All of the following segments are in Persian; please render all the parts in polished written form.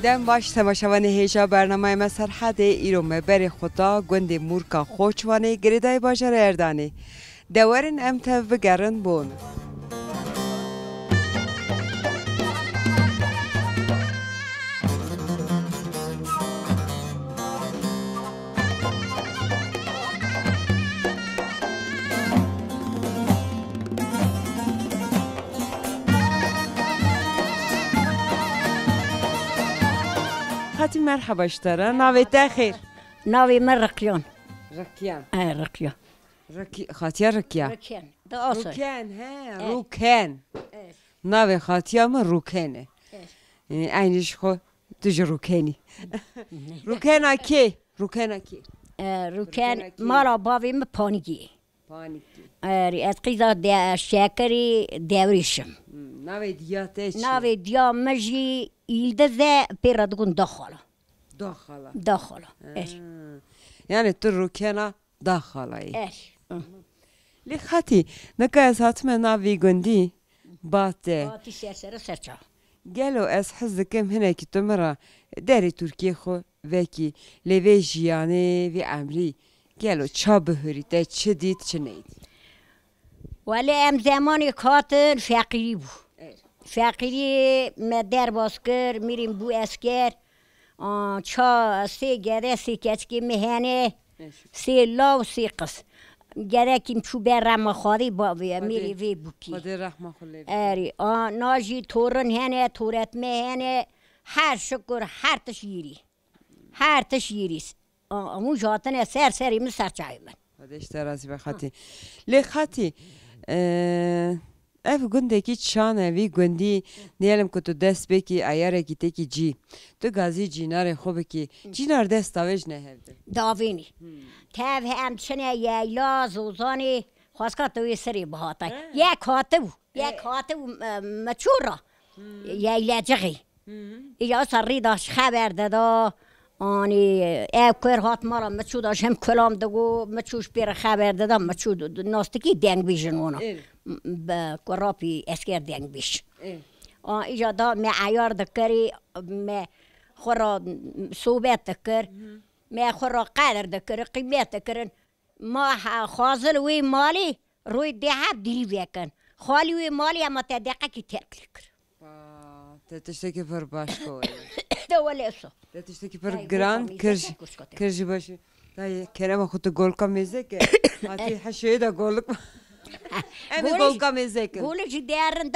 دم باش تماشاوان هیجا برنامه ما سرحد ایرومه بر خدا گند مورکا خوچوانه گریدای باجر اردانی دورن امتا وگرن بون خاطی مرحبا اشتره ناوی تخیر ناوی من رقیان رکیان رقیان خاطی رکیا رقیان ده آسای روکن ها روکن ناوی خاطی من روکنه اینش خو تج روکنی روکن کی روکن کی روکن مالا باوی من پانیگی پانیکی از قیزا شکری دوریشم ناوی دیاتش ناوی دیا مجی ایلده زه پیرادگون داخله داخله یعنی تو روکنه داخله اش لی خاطی نکه از حتما ناوی گندی باته باتی سرسره سرچا گلو از حزکم هنه که تو مرا داری ترکیه خو وکی لیوی جیانه و عمری گلو چا بهوری ده چه دید چه نید ولی ام زمانی کاتن فقیری بو فقیری مدر باسکر میریم بو اسکر چا سی گره سی کچکی مهنه سی لاو سی قص گره کیم چو برم خواهی با میری وی بوکی خدا رحمه خلی اری ناجی تورن هنه تورت مهنه هر شکر هر تشیریس امو جاتن سری من سرچای من خدا اشترازی به خاطی لی خاطی اف گنده کی چانه وی گندی نیلم که تو دست بکی ایاره کی تکی جی تو گازی جینار خوبه کی جینار دست داوش نه هفته داوینی تاب هم چنه یایلا زوزانی خواست توی سری بهاتا یک هاتو مچورا یایلا جغی یا سری داشت خبر دادا آنی اکر هات مارا مچو داشت هم کلام دگو مچوش بیر خبر دادم مچو ناستکی دنگ بیشن اونا با کراپی اسکر دنگ بیش ایجا دا می عیار دکری می خورا صوبت دکر می خورا قدر دکر قیمت دکرن ما خازل وی مالی روی دهب دیلی بیکن خالی وی مالی اما تا دقیقه کی ترک لکر تشتکی پر باش کوی دوله اصلا تشتکی پر گران کرجی باشی دای کرم خود گل کمیزه که ماتی حشوی دا گل امی گل کمیزه که گولش درن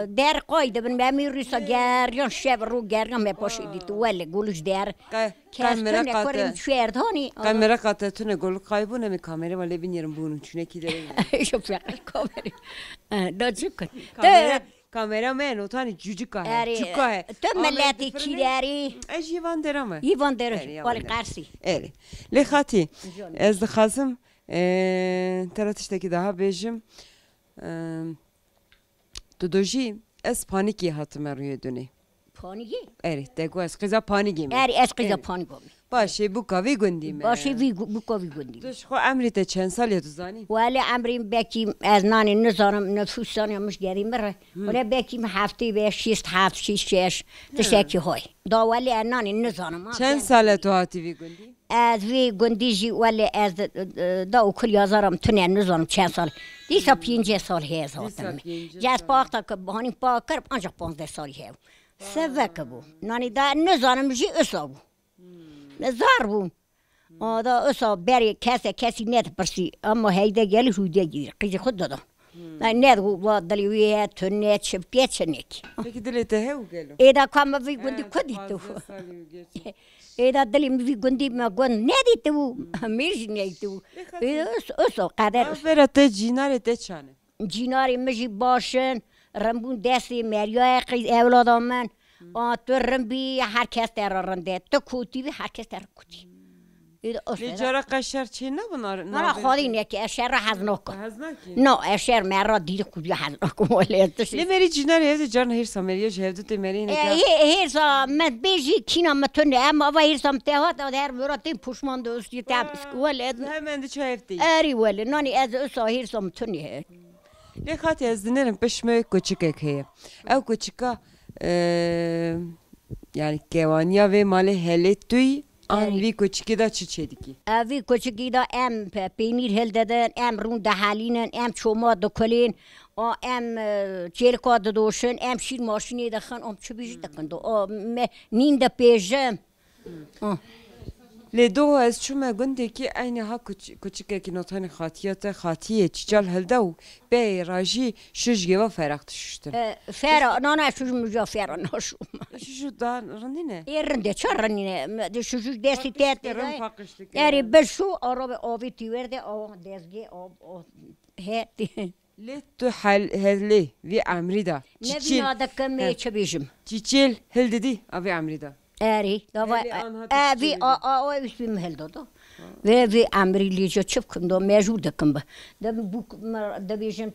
در قاید بن می ریسا گریان شب رو گریان می پاشیدی تو ولی گولش در کامرا قاطع شوردانی کامرا قاطع تونه گل قایبونه می کامرا ولی بینیرم بونون چونه کی داره شوف يا كاميرا ده شكرا کامرا من اوتانی جوجکا ہے تم ملاتي كيداري ايش يفان درامه يفان درامه ولی قرصی لی لخاطي از خازم ترى تشتكي daha بيجم تو دوجي از پانیکی هاتم روی دونی پانیکی دگو از قیزا پانیکی از قیزا پانیکی باشه بوکاوی گندیم باشه بوکاوی گندیم توش خو عمریت چند سالی تو زانی ولی عمریم بکیم از نانی نزارم نفوسانی مش گریم بره ولی بکیم هفته به 6 تشکی های دا ولی نانی نزارم چند ساله تو هاتی وی گندی از وی گندیجی ولی از دا کل یازارم تونه نزارم چند سال دیسا 5 سال هیز هاتم جاز پاکتا که بهانی پاک کرد آنجا 15 سالی هیو سوک بو نانی دا نزارم جی اصا بو نزار بو دا اصا بری کسی نت پرسی اما هیده گلی هوده گیر قیزی خود دادا نت و دلیویه تو نت شبکیت شنیک فکر دلیته هیو گلو ایدا کام وی گندی کدی تو ایدا دلی وی گندی ما گند ندی تو میرج نی تو اصا قدر فرات جینار ته چانه جیناری مجی باشن رمبون دستی مریای قیز اولادام من تو رمبی هر کس در رنده تو کوتی و هر کس در کوتی لیجارا قشر چی نبنار نه خودی نه که اشر را هزناک نه اشر مرا دید کوتی هزناک ولی لی مری جیناری هفته جان هیرسا مریاش هفته تی مری نه هیرسا من بیجی کینا متونه اما و هیرسا متهات در برات پوشمان دوستی تام ولی همین چه هفته اری ولی نانی از اصلا هیرسا متونه لی خاطی از دنیرم پشمه کوچیکه که او کوچیکا yani kevaniya ve mali helet tuy an vi koçiki da çiçediki. اوی کوچکی دا ام پینیر هل دادن ام رون دهالینن ام چوما دکلین و ام چیرکا دوشن ام شیر ماشینی دخن ام چه بیش دکن دو نین دا پیجم Le do ez çume gundeki aynı ha küçük notani hatiyata hatiye çiçal helda u be raji şujgeva ferak düştün. فارا نانا شوش مجا فارا ناشو Şu da randine. Yerinde çarranine de şu desti tete Rın pakıştık. eri beşu arabe abi tiverde o dezge o he Le tu helli vi amrida. ne Çiçil. binada kemme çebijim Çiçil hel dedi abi amrida. eri dava Eli anhat abi çiçeği. o üstüm heldo do ve amrilice çıpkım do mecbur dıkım da bu da bijim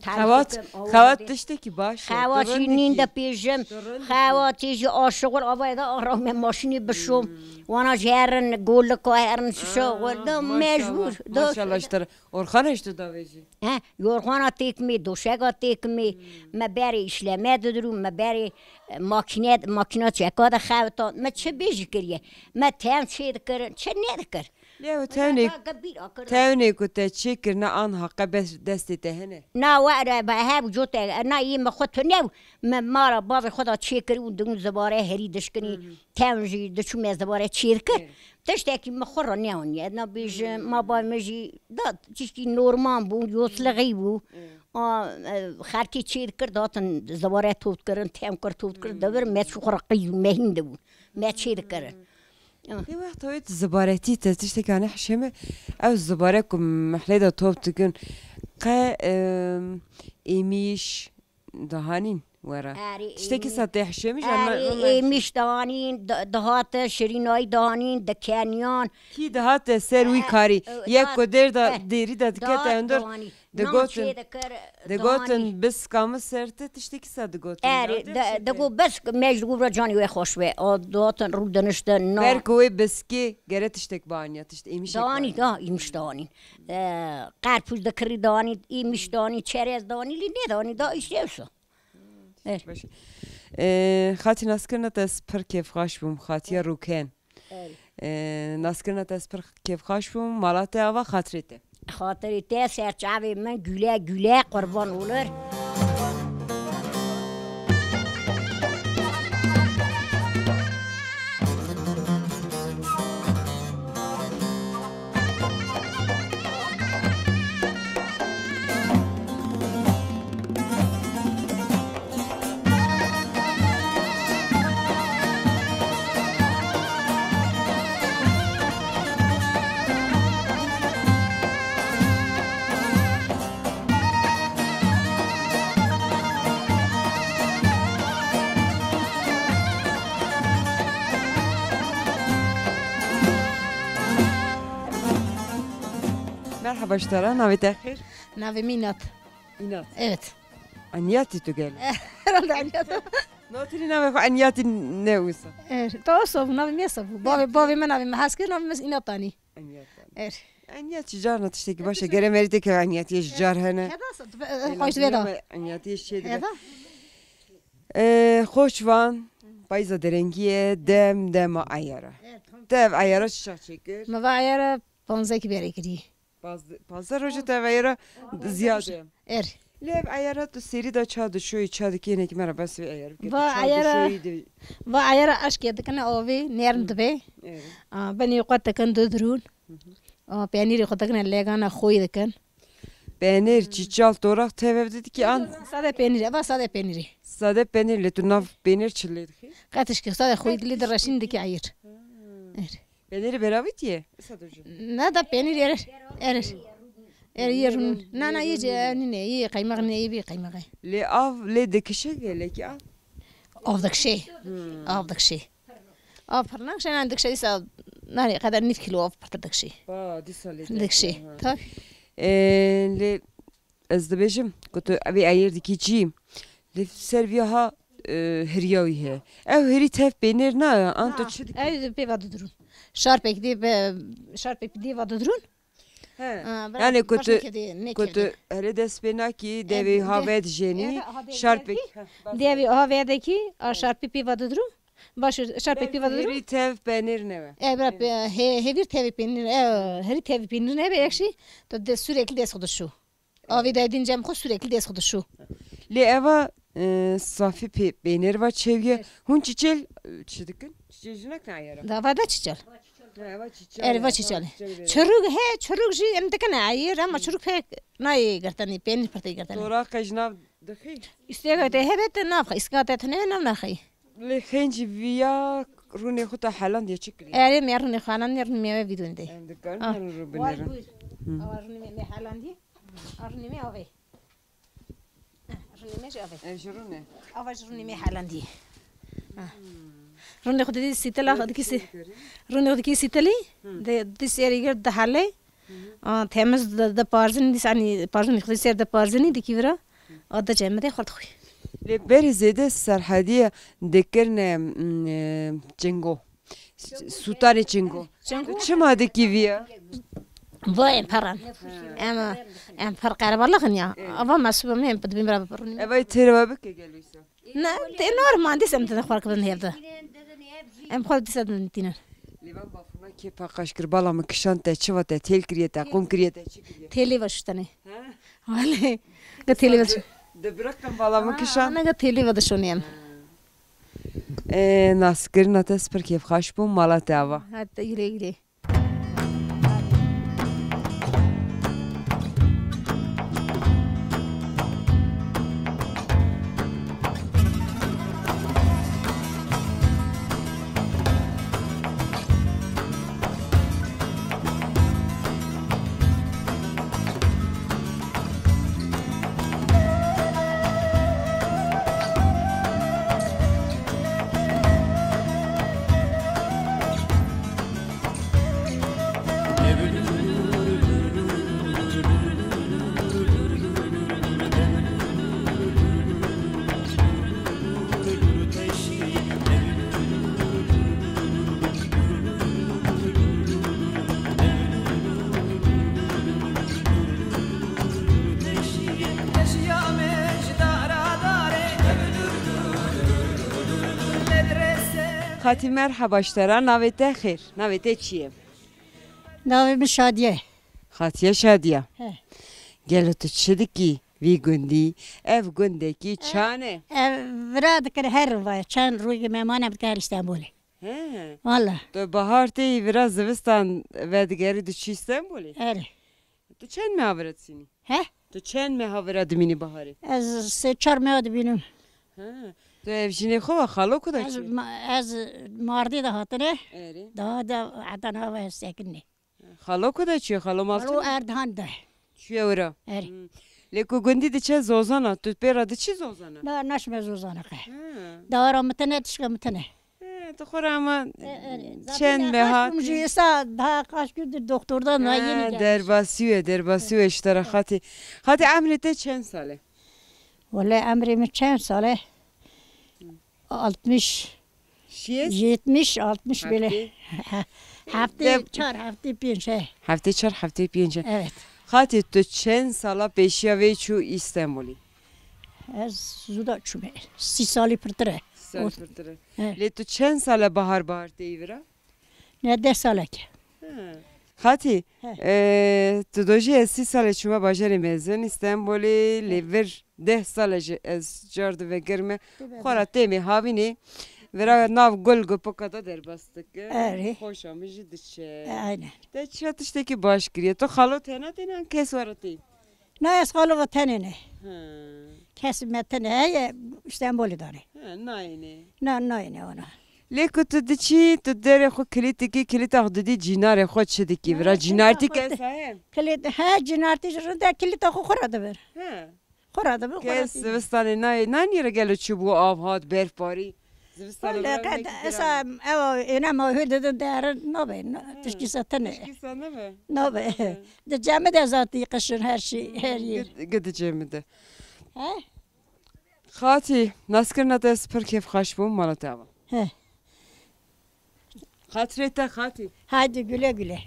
Havat dıştaki baş. خواتین دا پیشم خواتیجی آشغال آبای دا آرام ماشینی بشوم وانا جهرن گول کوهرن شغل دا مجبور دا Maşallah işte. Orhan işte da veci. yorgana tekmi döşega tekmi me beri işleme durum me beri makine çeka da xavta me çe beji kiriye me tem çe dikir çe ne dikir Le tevne kute çekir ne an hakka desti tehene. نا وعرة بهاب جوته أنا يم خدت نيو مرة بابي خدا تشيكر ودون زبارة هري دشكني تاونجي دشو مز زبارة تشيكر تشتكي مخرة نيون أنا بيج ما باي مجي دا تشكي نورمان بو يوصلغي بو خاركي تشيكر داتن زبارة توت كرن تام كر توت كر دبر ما تشخر قيو مهين دبو ما تشيكر في واحد طويت زبارتي تشتكي عن حشمة أو زباركم محلية توب تكون قا إيميش دهانين ورا تشتكي سطح حشمة إيميش دهانين دهات شريناي دهانين دكانيان كي دهات سروي كاري يا كودر دا ديري دا دكت عندر دقوتن بس كام سرت تشتكي صدقوتن دقو بس مجبور جاني وخوش و داتن رو دنشتن بركوي بسكي جرت تشتك بانيا تشت إيميش دهاني دا إيميش دهانين قرپوش دكري دهاني إيميش دهاني چرز دهاني لي نه دهاني دا إشتيوسو خاطی ناسکرنا تاس پر کیف خاش بوم خاطی روکن ناسکرنا تاس پر کیف خاش بوم مالات آوا خاطرته خاطری ته سرچاوی من گله گله قربان olur Merhaba Ştara, navet ahir? Navi Minat. İnat. Evet. Aniyati tu gel. Herhalde Aniyat. Notiri navet aniyati ne uysa? Evet. Tosu navi mesabu. Bavi men navi mahaskir navi mes inatani. Aniyati. Evet. Aniyati jarna tişteki başa geremeri ki aniyati jar hene. Hoş veda. Aniyati şeydi. Eda. Hoş van. Bayza derengiye dem ayara. Dev ayara çiçek çekir. Ma vayara 15 kibere kiri. Pazar hoca dev ayara ziyade. Evet. Lev ayara tu seri da çadı şu çadı ki ne kimera bas ve ayara. Va ayara aşk yedikane ovi nerm dbe. Evet. Beni qatakan dudrun. Peyniri qatakan legana khoy dekan. Peynir çiçal torak tevev dedi ki an. Sade peyniri, ama sade peyniri. Sade peynirle tu nav peynir çilledi ki. Qatish ki sade khoy dili derashin diki ayır. Evet. Peyniri beravit ye. Sadocu. Nada peynir erer. Yerun. Nana yiye ne yi qaymaq ne yi qaymaq. Le av le dikişe gele ki an. Avdak şey. Avdak şey. Av parnak şey andak şey sa nari kadar 100 kilo av pardak şey. Ba disale. Dik şey. Tabii. Le ez de bejim kutu abi ayır dikiciyim. Le serviha heriyavi he. Ev heri tef peynir na anto çidik. Ay pe vadudrun. Şarpek di vadudrun. Yani kutu hele despenaki devi havet jeni şarpek. Devi havadaki şarpek pe vadudrun. باش شر پی و درو هری تف بنیر نه برا هیویر تیوی پینیر هری تیوی پینیر نه بیشی تو ده sürekli des خودشو آوی دادین جم خود sürekli des خودشو لی اوا صافی بنیر و چیه هون چیچل چیدکن چیچنک نه یارا داوادا çiçel اوا چیچل وا çiçel çuruk he çuruk ji emdekene ayır ama çuruk pek nay gertani peynir partay gertani دورا قجناب دخی استيقظت هبت نافخ اسقاطت نه نام نخي لی خنجی ویا رونی خود حالان دیگه چیکری میارن خانان میارن میوه ویدون ده ام دکان رو بنیرن آورنی می حالاندی آورنی می آوی آورنی می جاوی اجرونه آورنی می حالاندی رونی خودی سیتلا خودی کسی رونی خودی کسی سیتلی ده سریگر ده حاله تمز ده پارزنی دیسانی پارزنی خودی سر ده پارزنی دیکی ورا آده جمعه خورد خوی لی بر زیده سرحدی دکرنه چنگو سوتاری چنگو چه ماده کی ویا وای پران ام فرق عرب الله خنیا اوا مسبوم هم بدبیم برا برونی اوای تروا بک گلویسا نه ته نورمال دیسم ته خورک بدن هفته ام خورد دیسم تینن لیوان بافما کی پاکش کر بالا مکشان ته چه وته تل کریه تا قوم کریه تا چی کریه تیلی واشتنه ولی گتیلی وش دبرکم بالا مکشان انا گتیلی ودشونیم ناسکر نتاس پر کیف خاش بوم مالات اوا حتی یری یری خاطی مرحبا اشترا نویته خیر نویته چیه ناوی شادیه خاطیه شادیه گلو تو چه دکی وی گندی اف گنده کی چانه وراد کر هر وای چند روی مهمانم بکار استانبولی والله تو بهار تی ویرا زوستان ودگری دو چی استانبولی اره تو چند محاورت سینی ها تو چند محاورت مینی بهاری از سه چهار میاد بینم تو evjine خو خالو کدا از ماردی ده هاتنه اری ده عدنا و سکنی خالو کدا چی خالو رو مالتو اردهان ده چی ورا اره لیکو گندی de چه زوزانا تو پیرا de چی زوزانا نه نش مزوزانه که دارا متنه تشک متنه تو خورا ama چند مهات مجلسا ده kaç gündür doktordan da yeni geldi. derbasiye iştara خاطی امرته چند ساله Vallahi emrimi çen sale 60 شیست 70 60 böyle. Hafta çar hafta bir şey. هفته چهار هفته پنج Evet. خاطی تو چند سالا پیشیا وی چو استانبولی Az zuda çume. 6 sali pırtıra. لی تو چند ساله بهار دیورا Ne de salak. خاطی تو دوجی 30 ساله چوما باجر مزن استانبولی لیور 10 ساله از جارد و گرمه خورا تیمی هاوینی ورا ناو گل گپکادا در باستک خوش آمیزی دشه Aynen. ده چاتشته کی باش کریه تو خالو تنها تنها کس وارتی Ne eskalı vatanı Kesim ne İstanbul'da ne. Ne ona. لیکو تو دچی تو دره خو کلیتی کی کلیت آخدی جیناره خود شدی کی ورا جینارتی کس هایم Kilit ha cinartı jurunda kilit akı khorada ver. Khorada ver. کس زوستانه نه نیره گلو چوبو آب هات برفباری زوستانه لقد اسا او انا ما هدد دار نوبه تشكي ساتنه کسانه به نوبه ده جامد ذاتي قشن her şey her yer. گدجمده Ha? خاطی نسکر نده سپر کیف خاش بوم مالا تاوا He. خاطرته خاطی Hadi güle güle.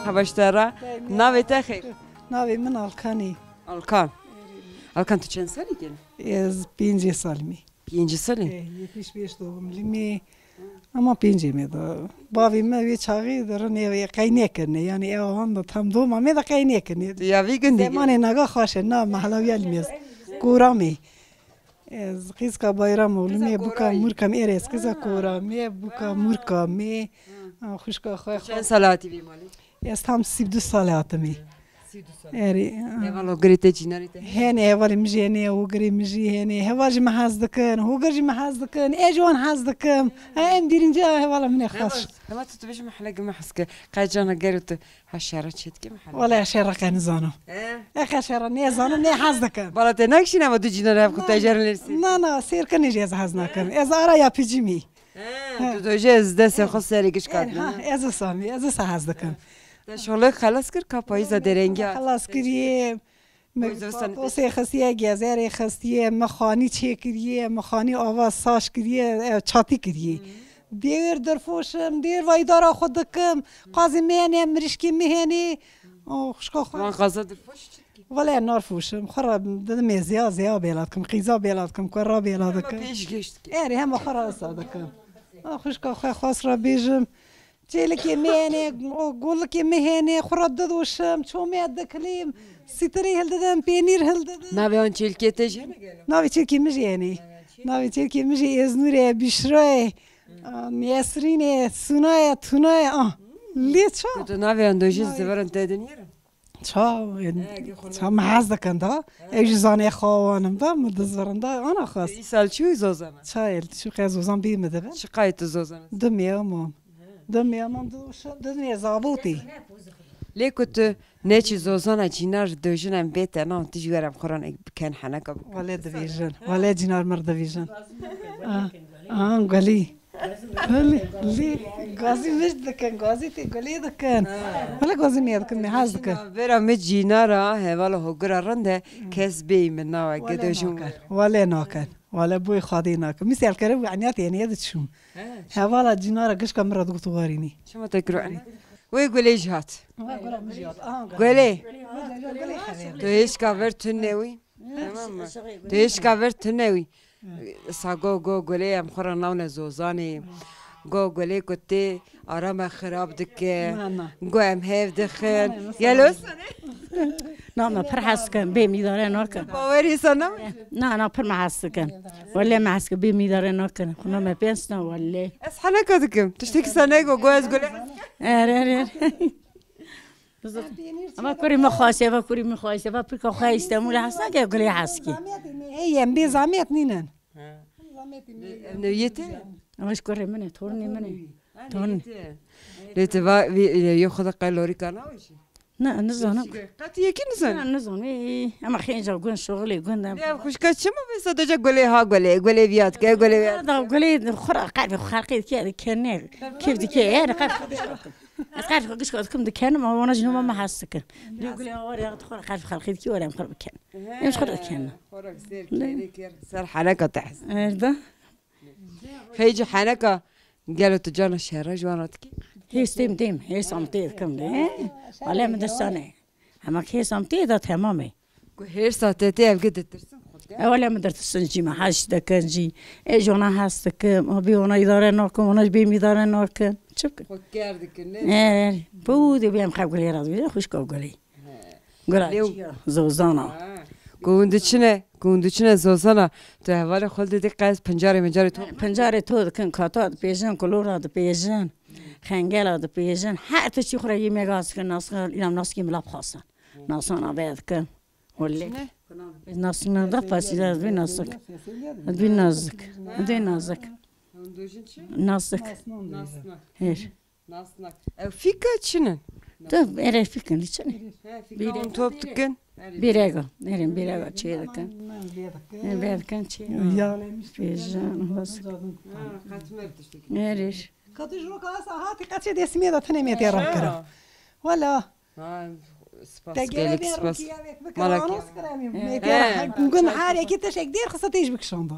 خبشتره نویت خیر ناوی من الکانی الکان تو چند سالی گلی؟ از 5 سال می 5 سالی؟ یکیش بیش دوم لیمی اما 5 می دا باوی ما وی چاقی درنی قینه کنه یعنی آهان دا تم دو ما می دا قینه کنه یا وی گندی زمان نگاه خوشه نه محلاوی المیز کورامی از قیز کا بایرام ولمی بوکا مورکم ایرس قیز کورامی بوکا مورکامی خوشکا خواه چند سالاتی بی مالی؟ از هم 32 سالاتمی 32 سال اری ایوالا گریته جیناریته هنی هوالی مجی هنی هوگری مجی هنی هوالی محاز دکن هوگری محاز دکن ایجوان حاز دکم ام دیرینجا هوالا من خاص ما تتبش محلق محسك قاجانا قالت هالشارع شتك محل ولا شر كان زانو اخ شر ني زانو ني حاز دكم بلات نكشي نما تجينا راه كنت اجر نرسي نا سير كان جاز حزناكم از ارا يا بيجيمي تو جاز دس خص سريكش كاد از سامي از حاز دكم شغلك خلاص كر كابايزا درنگا خلاص كريه مگوسی خستیه گزاری خستیه مخانی چه کریه مخانی آواز ساش کریه چاتی کریه دیر درفوشم دیر وایدارا خود دکم قاضی مهنه مرشکی مهنه خوشکا خود من قاضی درفوش ولی نارفوشم خراب دادم زیا بیلاد کم قیزا بیلاد کم کرا بیلاد کم پیش گشت اری هم خراب ساده کم خوشکا خود خاص را بیجم جیلکی مهنه گلکی مهنه خراب دادوشم چومیت دکلیم سیتری هل دادم پینیر هل دادم نبی آن چیلکی تیجه ناوی چیلکی میشه یعنی ناوی چیلکی میشه ازنوره بیشرای نیسرینه سونای تونای لیت شو تو نبی آن دویش زبرن تدنیره چا محاز دکن دا ایج زانه خوانم دا مدزورن دا آنا خواست ای سال چوی زوزانه چایل چو قیز زوزان بیم دبن چقای تو زوزانه دمیامم دمیه زابوتی لیکو تو نچی زوزانه جینار دویجنم بیته نام تیجورم خوران بکن حنکا بکن ولی دویجن ولی جینار مرد دویجن گلی گازی مش دکن گازی تی گلی دکن ولی گازی میاد کن محاز دکن برا می جینارا هوالا هگرا رنده کس بی من ناوه گدوشون ولی ناکن ولی بوی خادی ناکن مثل کره وعنیات یعنی یدشون هوالا جینارا گش کم مرد گفتو غارینی شما تکرو عنی وی گلی جهات گلی تو هیچ کاور تنوی تو هیچ کاور تنوی ساگو گو گلی هم خورا نون زوزانی گو گلی کتی آرام خراب دکه گو هم هیف دخن یلوس نه پر حس کن بی میداره نکن باوری سنم نه پر محس کن ولی محس کن بی میداره نکن خونه مپیس نه ولی از حنا کدکم تشتیک سنه گو از گلی اره اما کاری مخاصه و کاری مخاصه و پرکا خواهیسته مولا حسن که گلی حس کی ایم بی زمیت نینن نویته اماش کاری منه تورنی منه تورنی لیت با یه خود قلوری کنه ویشی نه نزانم قطعی یکی نزن نزانم اما خیلی جا گون شغلی گوندم یا خوشکا چما بیسا دوجا گلی ها گلی بیاد که گلی بیاد دا گلی خورا قلب خرقید که کنه کیف دیگه یه قلب از قلب خودش کات کم دکن ما وانا جنوب ما حس کن گلی آوری خورا قلب خرقید که ورم خورا بکن امش خورا کن خورا سر کلی سر حنکا تحس ده خیج حنکا قالوا تجانا الشهر جوانات کی هستیم دیم هستم تید کم ده ولی مدرسانه اما که هستم تید تمامه هر ساعته تی افقد ترسم ولی مدرسان جی ما هاش دکن جی ایجونا هست کم آبی اونا اداره نکن اونا بیم اداره نکن چپ کن خود کرد کنه بودی بیم خب گلی راز بیده خوش کو گلی گلی زوزانا گوندچنه زوزانا تو حوال خود دی قاس پنجاره تو دکن کاتا پیجن کلورا د پیجن خنگلا د پیجن هر چی خوره یه میگاس کن ناس اینم ناس کی ملاب خواستن ناسان آباد کن ولی ناس ندا پاسیده از بی نازک بی نازک نازک هر فیکا چنن تو اره فکر لیچنه بیرون توپ دکن بیرگا نریم بیرگا چی دکن بیرگا چی پیجن باز نریش کاتش رو کاس هاتی کاتش دسمی داد نمیاد یارم کرد ولی سپاس گلیک سپاس مالکی گون هر یکی تش یک دیر خستیش بکشنده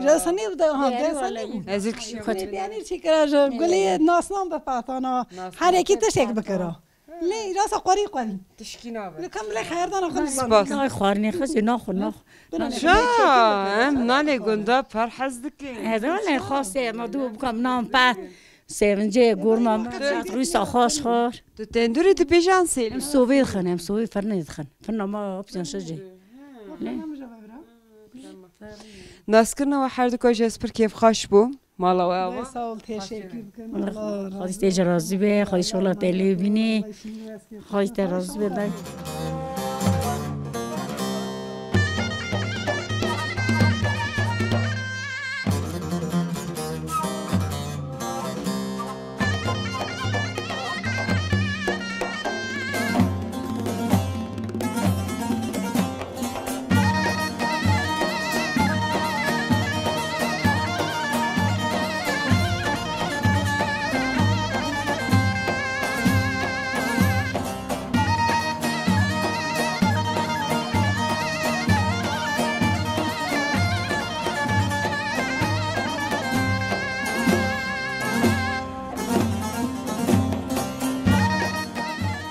جلسه بوده ها جلسه از یک خود بیانی چی کرد گلی ناسنام به پاتانا هر یکی تش یک بکره لی راست قاری قاری تشکینا کم لی خیردان آخر سپاس نه خوارنی خسی نخور شا هم نانی گنده پر حزد که هذا ولا خاصة ما دوب كم نام با سيفنجي غورما روي ساخاش خور تو تندوری تو پیشان سیل سوي خن سوي فرني خن فرنا ما اوبشن شجي ناسکرنا و هر دو کاش اسپر کیف خوش بو مالا و آوا سال تشکر کنم خودی تیج رازی به خودی شغل تلی بینی خودی ترازی به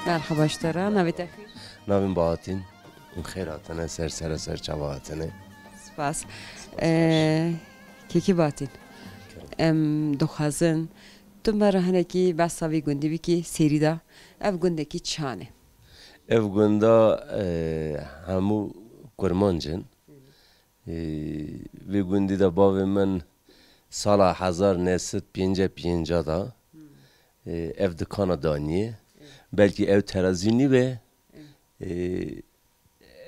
مرحبا اشترا نوید اخیر ناویم باهاتین اون خیراتنه سر چواهاتنه سپاس کی باتین دخوازن تو مرا هنکی بس وی گندی بی که سری دا اف گنده کی چانه اف گنده همو کرمانجن وی گندی دا باوی من سال 1955 دا اف دکانا دانیه بلکه ev terazini ve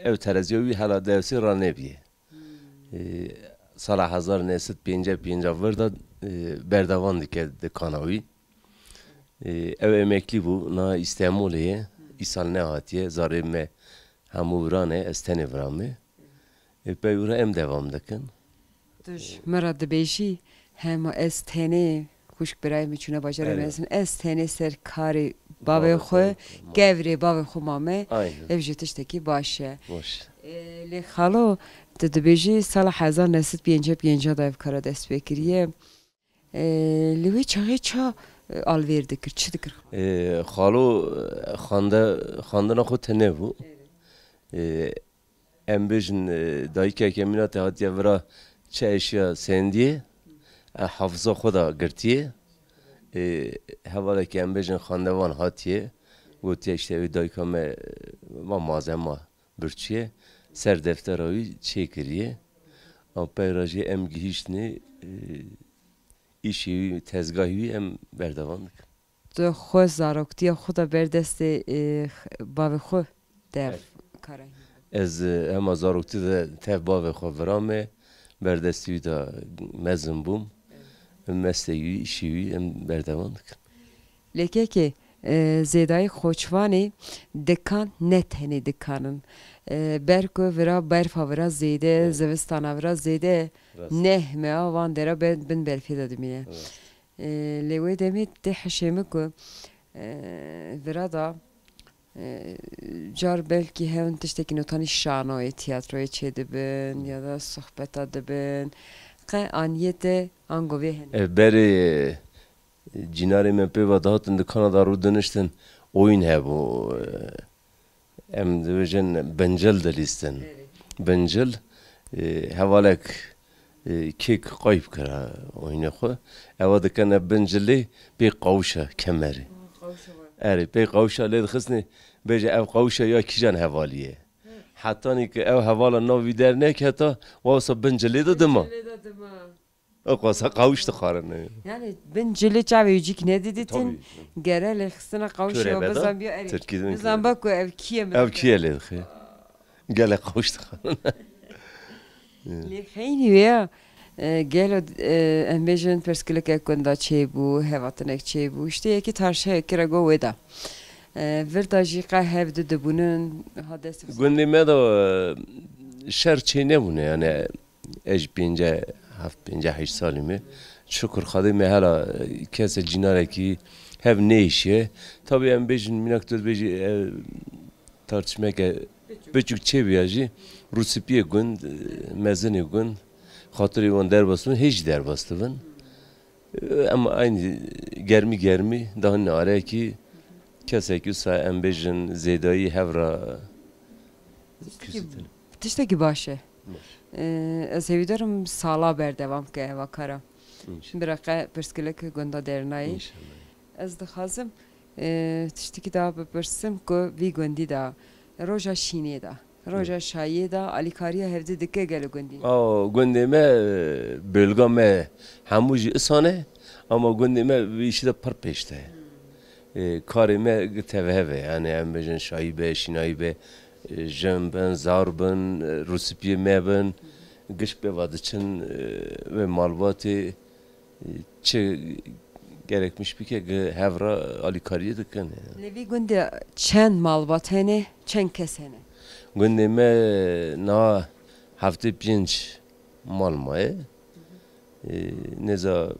ev teraziyovi hala devsi ranebiye. Sala 1955 varda berdavan dike kanavi. Ev emekli bu na İstanbul'e İsal nehatiye zarime hamu vrane estene vrame. Pe ura em devam dikin. Tuş مراد بیشی هم استنه خوش برای میچونه باجره میزن استنه سر کاری بابا خو گوری بابا خو مامه افجتش تکی باشه لی خالو تدبیجی سال 1955 دا اف کارا دست بکریه لیوی چاقی چا آلویر دکر چی دکر خالو خاندنا خود تنه بو ام بیجن دایی که کمینات هاتیه ورا چه اشیا سندیه حافظه خدا گرتیه حواله که ام بیجن خاندوان هاتیه گوتیه اشته وی دایی که ما مازم ما برچیه سر دفتر هایی چه کریه ام پیراجی ام گیشنی ایشی تزگاهی ام بردوان دکن تو خود زاروکتی خدا بردست باوی خود در کاره از هم زاروکتی ده تف باوی خود ورامه بردستی دا مزن بوم مسئولی ایشیوی ام بردوان دکن لیکه که زیدای خوچوانی دکان نه تنی دکانن برکو ورا برف ورا زیده زوستان ورا زیده نه ما وان درا بن برفی دادمینه لیوی دمی ده حشمه کو ورا دا جار belki هون تشتکی نوتانی شانوی تیاتروی چه دبن یا دا صحبت دبن که آنیت آنگوی هن بری جیناری من پیواد هاتن دکانا رو دنشتن oyun هبو ام دوجن بنجل دلیستن بنجل حوالک کیک قایب کرا oyunu خو اوا دکن بنجلی بی قوشه کمری اری بی قوشه لید خسنی بیجه او قوشه یا کیجان حوالیه حتی نیک او حوالا نوی در نیک حتی واسه بنجلی دادم اقواسا قوش تخارنه yani بنجلی چاوی یوجیک ندیدیتین گره خستنا قوشه و بزن بیا اری بزن باکو او کیه من او کیه لید خی گله قوش تخارنه لی خیلی ویا گلو امبیجن پرسکلک کندا چه بو هواتنک چه بو işte یکی ترشه کرگو ودا ورتاجی قه هفده دبونن حادثه گوندی مدا شر چه نمونه yani اج پنجه هشت سالمه شکر خدا می حالا کسی جناره کی هف نیشه tabi em bejin minaktor beji tartışmaya büyük çeviyaji Rusipiye gün mezeni gün hatırı on derbasın hiç derbastın ama aynı germi daha ne ara ki کسی که سا ام بیشن زیدایی هفرا tişteki başı. Ez hevidarım sala berdevam ke eva kara. Bırakı perskilek gunda dernayı. İnşallah. Ez dixwazim tiştekî daha bipirsim ku vî gundî da roja şînê da roja şayê da alîkariya hevdî dike gelo gundî. گنده ما بلگا ما هموجی اسانه اما گنده ما ویشی دا پر پیشته کاری ما توهه یعنی هم بجن شایی به شینایی به جنبن زاربن روسپی ما بن گش به وادچن و مالواتی چه gerekmiş bir ki hevra alikariye dikkan. Levi gundê çend malbat hene çend kes hene. Gundê me na hafte pênc mal maye. Neza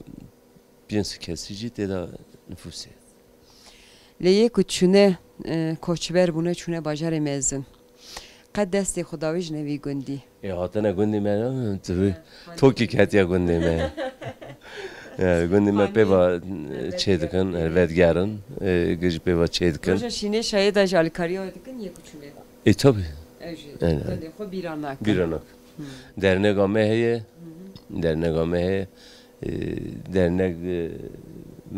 pênc kesî jî têda nüfusê. Lê yê ku çûne koçber bûne çûne bajarê mezin. Qet destê xwe ji nevî gundî. Hatine gundê me ne tokî ketiya gundê me. گندی ما پیوا چه دکن ودگرن گج پیوا چه دکن روزا شینه شاید از alikariya dikkan ye kuçune. tabi. Evet. Gundê xwe bîranak. Bîranak. Dernek me heye dernek me heye dernek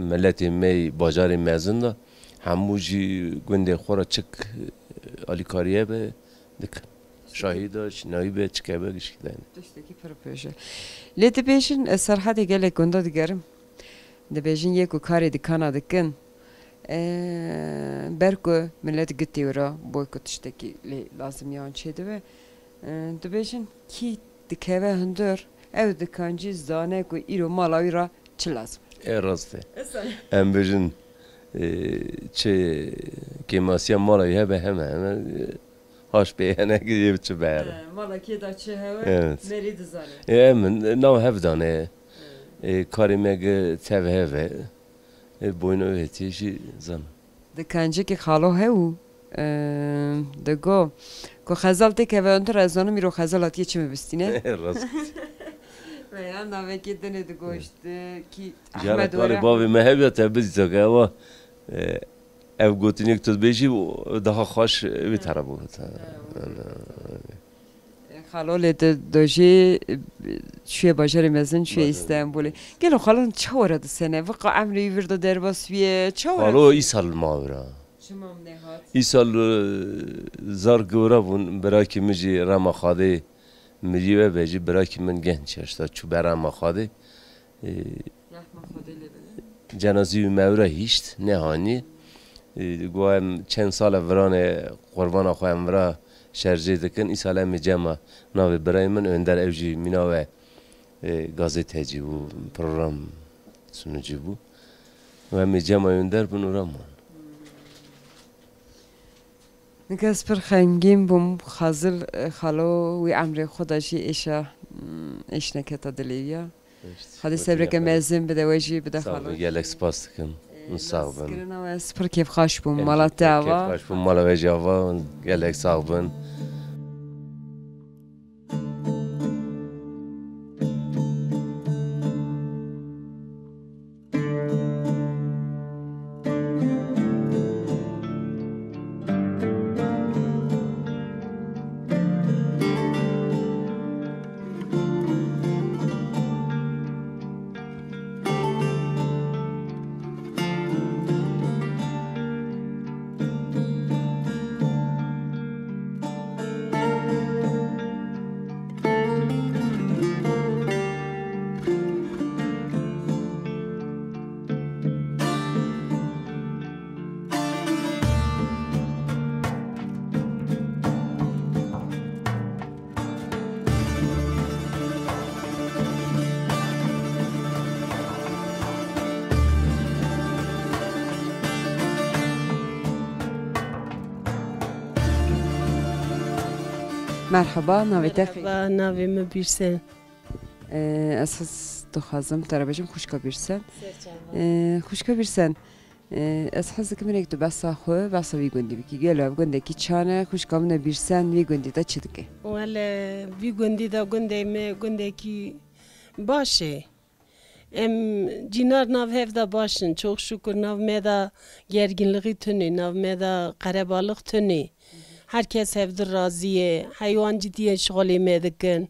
milletê me bajarê mezin da hemû jî gundê xwe ra çik alikariye be dikin. Şahida şinayî be çikebe gişkidane. Tiştekî pir pêşe. Lê dibêjin serhedê gelek gunda digerim. Dibêjin yek û karê dikana dikin. Ber ku millet gitî wira boy ku tiştekî lê lazim yan çê dibe. Dibêjin kî dikeve hundir ew dikan jî zane ku îro mala wî ra çi lazim. Rast e. Em bêjin çi kêmasiya mala wî hebe heme Hoş beğenek gibi çiber. Malaki da çi heve. Evet. Meri dizane. Emin nav hevdane. Karimeg tevheve. Boynu ötişi zan. Dikancı ki xalo hev. De go. Ko xazal tek heve under azanı miro xazal atiye çimi bistine. Rast. Ve ya naveki dene de go işte ki Ahmet var bavi mehebet biz de ama ev gotinik tut beji daha hoş bir taraf bu. Xalo le de doji şuye bajarı mezin şuye İstanbul'e. Gel o xalon çavra da sene ve amri virda derbasviye çavra. Xalo isal mavra. Çimam nehat. İsal zar gora bun beraki miji rama khade miji ve beji beraki min genç yaşta çu berama khade. Rahma khade Cenazi mevra hiç ne hani گویم چند سال ورانه قربان خواهم ورا شرجه دکن ای سال می جمع ناوی برای من اندر اوجی می ناوی گازیته‌جی بو پروگرام سنوجی بو و می جمع اندر بنورم من نکس پر خنگیم بوم خازل خالو وی عمر خودشی ایش نکتا دلیویا خالی سبرک مزین بده وجی بده خالو گلک سپاس دکن sağ olun. Skirina spor keyif hoş bum Malatya Keyif hoş bum Malatya gelek sağ olun. مرحبا نویده خیلی نوی ما بیرسن اساس دخوازم ترابجم خوشکا بیرسن خوشکا بیرسن اساس که منک دو بسا خواه بسا وی گندی بکی گلو گنده کی چانه خوشکا منه بیرسن وی گندی دا چی دکه ولی وی گندی دا گنده کی باشه Cinar nav hevda başın çok şükür nav meda gerginliği tünü nav meda karabalık tünü herkes hevdir razıye hayvan ciddiye şغلی medikin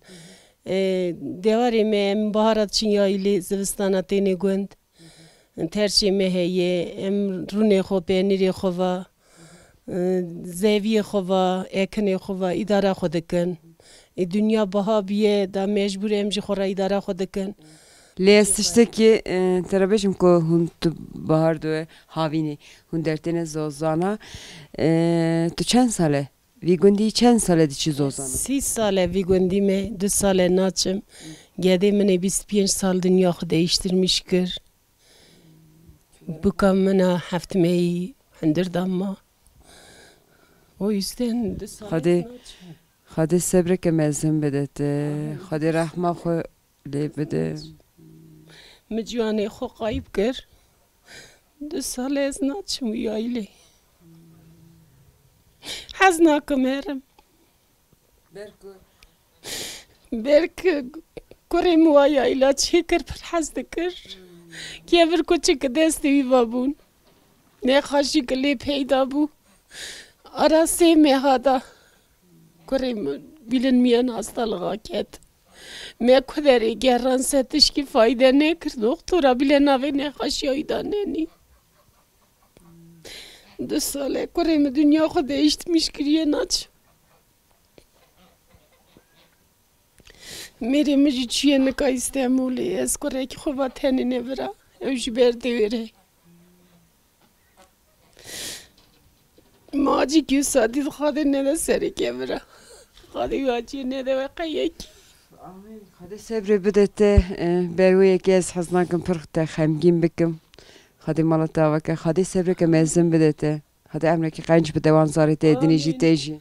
devari me baharat çin yaylı zivistana teni gund terşi me heye rune xo peniri xova zeviye xova ekne xova idara xodikin dünya baha biye da mecbur emji xora idara xodikin لیست işte ki terabejim ko hun tu bahar do havini hun dertene zozana tu çend sale vi gundi çend sale diçi zozana 6 sale vi gundime 2 sale naçım gede mene 25 sal dünya değiştirmiş kır bu kamına haftmeyi hendir damma o yüzden 2 sale hadi sebreke mezim bedete hadi rahma xo le bede مجوانه خو قایب کر 2 سال از ناچم یایلی حز ناکم هرم برک کریم و یایلا چی کر پر حز دکر که بر کوچه که دستی وی بابون نه خاشی کلی پیدا بو آراسی مهادا کریم بیلن میان hastalığa ket me kuderi gerran setiş ki fayda ne kır doktora bile nave ne haşyayda neni 2 sale kuremi dünya ko değiştirmiş kiriye naç mere meci çiyene ka İstanbul'e es kore ki xova tenine vera evji berde vere maci ki sadid khade ne de seri ke vera khade vaci ne de vakayek hadi sebre bedete beruye gez haznakim pırkta xemgin bikim hadi malata vaka hadi sebreke mezim bedete hadi emreki qanç bir devan zarete edinici teji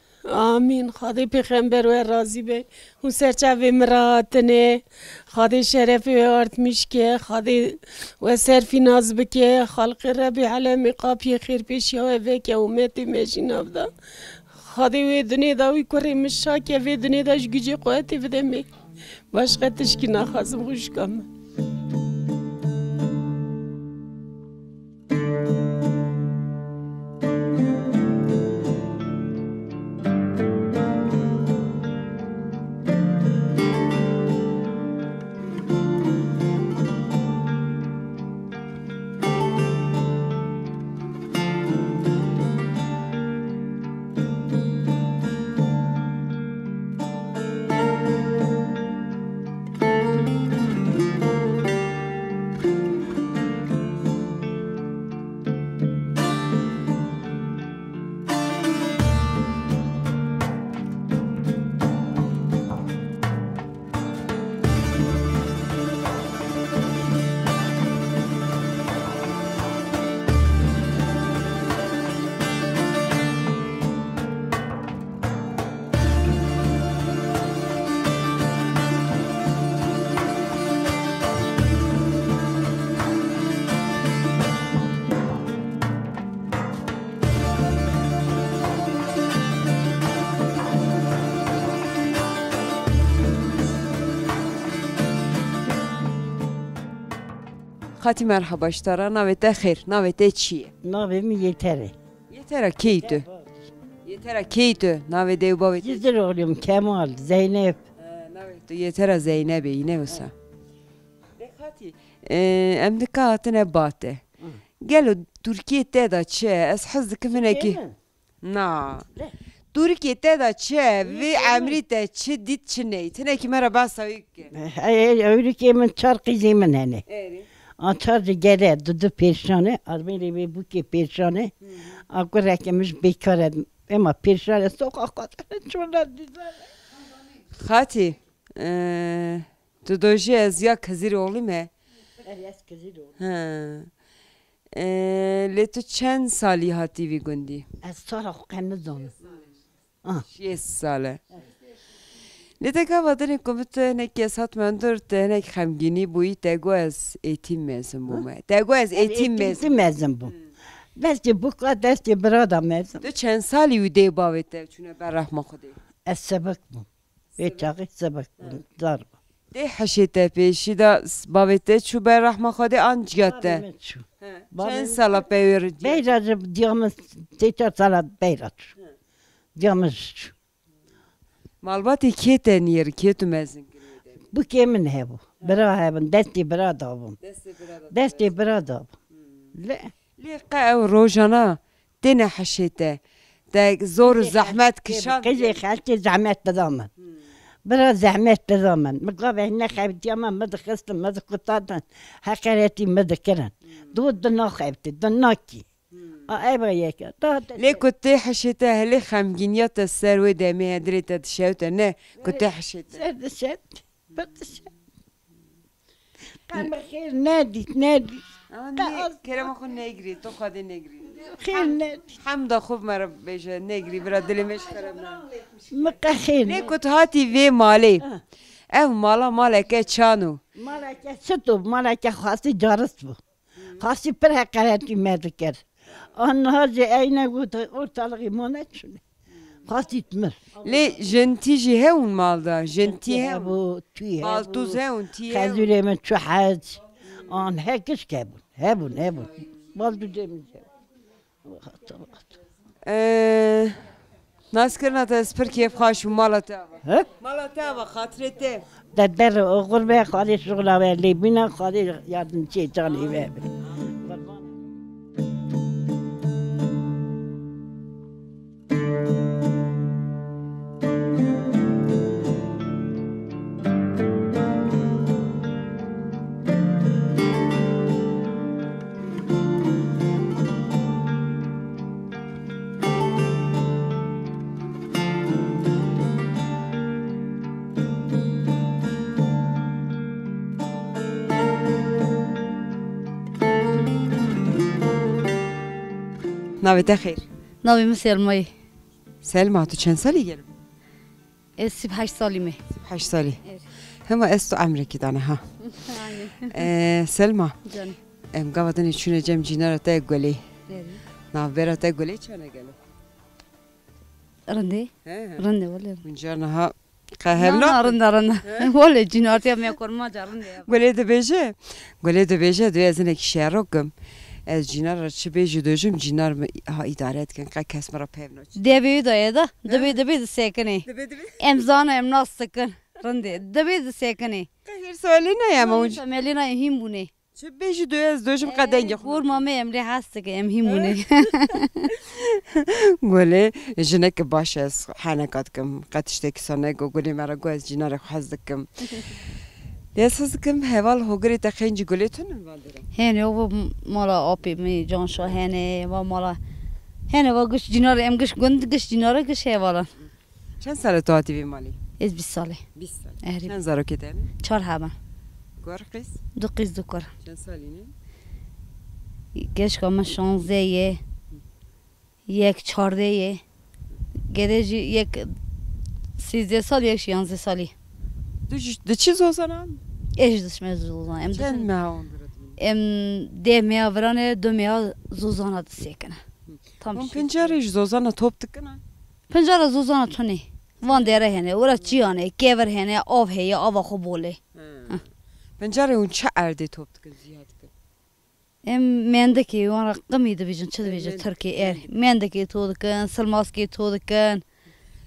آمین خدای پیغمبر و راضی به اون سرچاوی مراتنه خدای شرف و آرتمیش که خدای و سرفی ناز بکه خلق ربی علم قاپی خیر پیشی و وی که امتی میشین افدا خدای و دنیا داوی کری مشا که و دنیا داش گیجی قوتی بده می başka tişki naxazım kuşkam. Hati merhaba iştara navete xeyr navete çiye Navemi yetere. yetera keytü yetera keytü nave devbavet Gizdir oğlum Kemal, Zeynep. navete yetera Zeynep'e yine olsa Hati emdika hatine bate gelo Türkiye'de da çe es hazdıkı meneki na Türkiye'de da çe ve Amerika'da çe dit çiney teneki merhaba sayık Öyle ki min çarkı zemin hani. Açar gere dudu perşane, adamı ve bu ki perşane. Akı rekemiz bekar edim. Ama perşane sokakta çoğunlar dizer. Hati tu doji ez ya kazir oğlum he Ez kızır oğlum. le tu çend sali hati vi gundi Ez sonra kanı zonu. 6 sale le te kavadın komite ne kesat mendur te ne xemgini buyi tego ez eğitim mezun bu me tego ez eğitim mezun Eğitim mezun bu. Belki bu kadar ki bir adam mezun. tu çend sali ude bavete çüne ben rahma khudi Ez sebek bu. Ve çağı sebek bu. Zar bu. ده حشیته پیشی دا باویته چو بر رحمه خواده آنجگاته چند سالا پیور بیرد دیامز 3-4 سال بیرد دیامز مالباتی کیته نیر کیتو مزن bu kimin he bu? Bira he bu. Desti bira da bu. Desti bira da bu. Le. لقاء روجانا دنا حشيته دا زور زحمت كشان كذا خالتي زحمت بدامن. برا زحمت بدامن. مقابل هنا خيب ديما مدخست مدخطاتن. حقرتي مدكرن. دود دنا خيبتي دناكي. أيبا ياك. ليه كنت حشيته ليه خمجينيات السروي دمي هدريت تشوته نه كنت حشيته. سد بتشد. كان بخير نادي نادي. كرم أخو نجري تو خادي نجري خير نادي حمد خوب مرة بيجا نجري برا دلي مش خربنا مقخير ليه كنت هاتي في مالي مالا كاتشانو مالك ستوب مالك خاصي جارسبو خاصي برها قراتي مذكر أنا هذا أين قلت ألغي مونات شنو خاصي تمر ليه جنتيجي هون مالدا جنتي هون مالتوز هون تي خذولي من شو حاج آن هکش هبون باز بدیم ناس کرنا تا اسپر کیف خواش مالا خاطرته در غربه خالی شغل آوری بینا خالی یادم چی جانی وابی ناویت خیر ناویم سلمایی سلما تو چند سالی گرم؟ 38 سالمه 8 سالی هم استو امریکی دانه ها سلما جان ام قوادنی چونه جم جینا را تا گلی ناو برا تا گلی چونه گلو رنده ولی اونجا نه نه رنده ولی جینارتی هم میکرم جارنده گلی دو بیشه دوی از اینکه شهرکم از جینار را چه بیجی دوجم جینار ها ادارت کن که کس مرا پیونج دبی دایدا دبی سکنی امزان امناس سکن رنده دبی سکنی هر سوالی نه اما اونجا فامیلی نه هم بونه چه بیجی دوی از دوجم قدنگ خور مامه امری هست که هم بونه گلی جنک باشه از حنکات کم قطشته کسانه گلی مرا گو از جینار خواهد کم لیساز کم حوال هوگری تخینج گلیتون والدرم هنه و مالا آبی می جانشا هنه و مالا هنه و گش جینار ام گش گند گش جینار گش حوالا چند سال تو آتی بی مالی؟ 20 ساله 20 سال چند زارو که داره؟ 4 همه گور قیس؟ 2 قیس 2 کار چند سالی نه؟ گش کام 16 یک 14 گدج یک 13 سال یک 11 سالی دو چی زوزانم؟ ایش دشمن زوزان چند ماه ام ده ماه ورانه 2 ماه زوزانه دسیکنه هم پنجارش زوزانه توپ تکنه؟ پنجاره زوزانه تونی وان داره هنه ورا چیانه کیور هنه آب هی آب خوب بوله پنجاره اون چه ارده توپ تکن زیاد کن؟ ام مندکی وان رقمی دبیجن چه دبیجن ترکی مندکی تو دکن سلماسکی تو دکن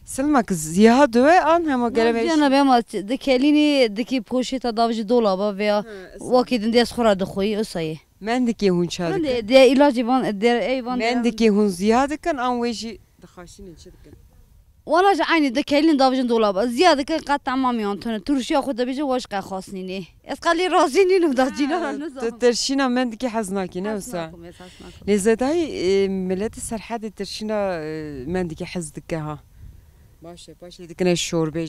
سلمك زياد وان هم قلبش انا بما دكليني دكي بوشي تداوج دولابا ويا واكيد نديس خورا دخوي اساي من دكي هون شاد دي علاج بان دير اي بان من دكي هون زياد كان ان ويجي دخاشين شد كان ولا عيني دكلين داوج دولابا زياد كان قطع مامي انتون ترشي خود بيجي واش خاصنيني اسقلي رازيني نو داجينا ترشينا من دكي حزناكي نوسا لزداي ملت السرحاد ترشينا من دكي حزدك ها باشه دیگه شوربه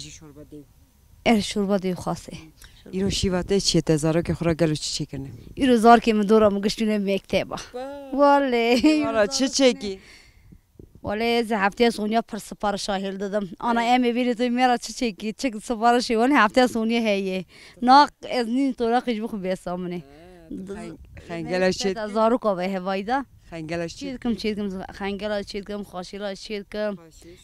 دیو شوربه دیو خاصه ایرو شیواته چیه تزارو که خورا گلو چی کنه ایرو زار که من دورم گشتونه مکتبه واله والا چه کی واله ز هفته سونیا پر سفارش شاهل دادم انا ام ببینید تو میرا چه کی چه سفارشی ولی هفته سونیا هیه نه از نین تو را خجبو خوب بیسامنه خنگلا چه زارو کو به هوایدا خنگلش چی کم خنگلا چی کم خاشیلا چی کم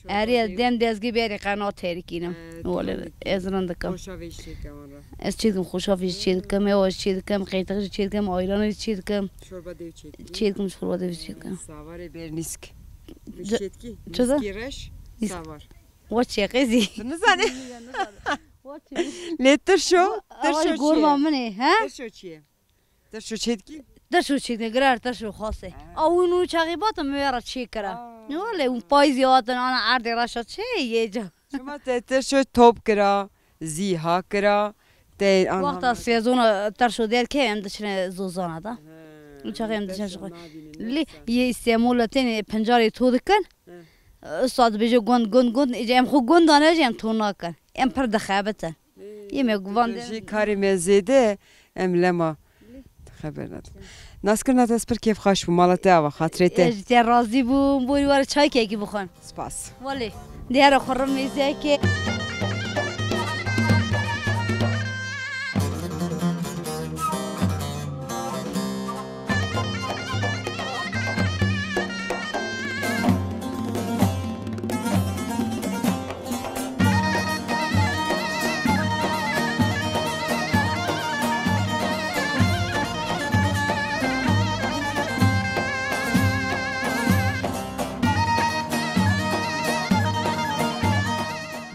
اری دم دزگی بری قنات ترکینم ولی ازرنده کم خوشاویش کمان را از چی کم خوشافیش چی کم یا چی کم قیتقش چی کم آیران چی کم شوربا دیو چی کم شوربا دیو چی کم سوار برنیسک چتکی چه گیرش سوار و چی قیزی نزنه لیتر شو آوای گورما منی ها ترشو چیه ترشو چتکی درشو چی نگرار درشو خاصه آونو چاقیبات میاره چی کرا ولی اون پایزیات آن عرض راشد چه یه جا شما ترشو توپ کرا زیها کرا وقتا سیزون درشو دیر که هم دشنه زوزانه دا اون چاقی هم دشنه شخوی لی یه استعمالتین پنجاری تو دکن استاد بیجو گند ایجا ام خو گند دانه جا ام تو ناکن ام پر دخابتن یه میگوان جی کاری مزیده ام لما خبر ندارم ناز کرد از پر کیف خوش بود مالته و خاطرته اجتی راضی بوم بوری وار چای که بخون سپاس ولی دیار خورم میزه که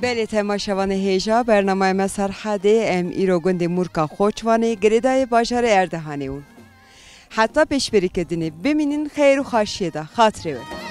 بله تماشاوان هیجا برنامه ما سرحده ام ایرو گند مورکا خوچوانه گریدای باشار اردهانه اون حتی پیش بری کدینه ببینین خیر و خاشیه دا خاطره